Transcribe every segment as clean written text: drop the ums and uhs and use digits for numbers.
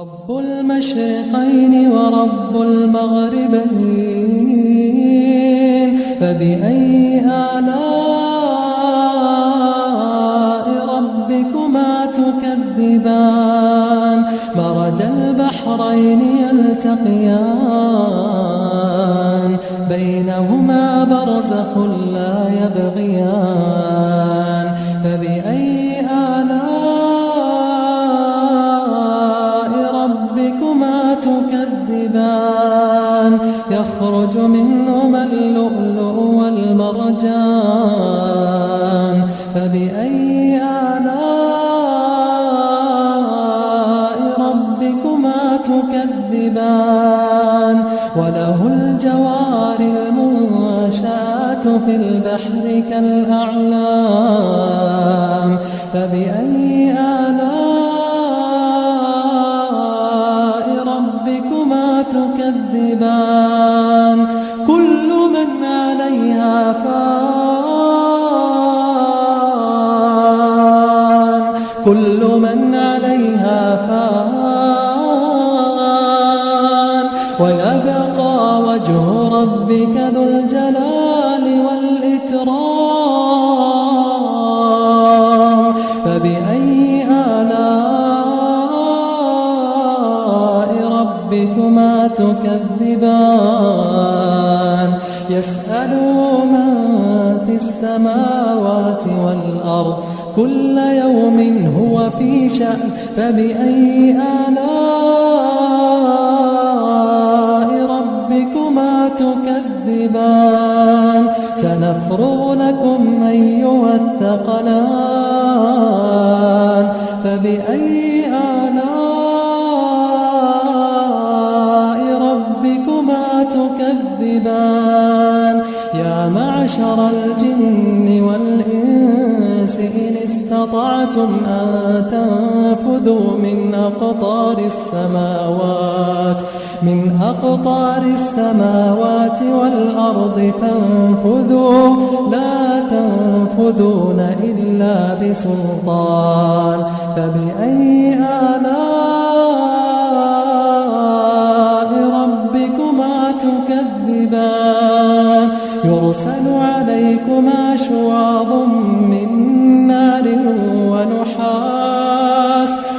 رب المشرقين ورب المغربين، فبأي آلاء ربكما تكذبان؟ مرج البحرين يلتقيان، بينهما برزخ لا يبغيان. فبأي آلاء ربكما تكذبان؟ يخرج منهما اللؤلؤ والمرجان. فبأي آلاء ربكما تكذبان؟ وله الجوار المنشآت في البحر كالأعلام. فبأي آلاء ربكما تكذبان؟ كل من عليها فان، كل من عليها فان، ويبقى وجه ربك ذو الجلال والإكرام. فبأي آلاء ربكما تكذبان؟ يسأله من في السماوات والأرض، كل يوم هو في شأن. فبأي آلاء ربكما تكذبان؟ سنفرغ لكم أيها الثقلان. فبأي آلاء ربكما تكذبان؟ يا معشر الجن والإنس إن استطعتم أن تنفذوا من أقطار السماوات والأرض فانفذوا، لا تنفذون إلا بسلطان. فبأي آلاء ربكما تكذبان؟ يرسل عليكما شواظ من نار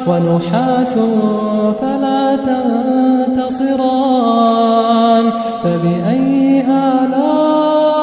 ونحاس فلا تنتصران. فبأي آلاء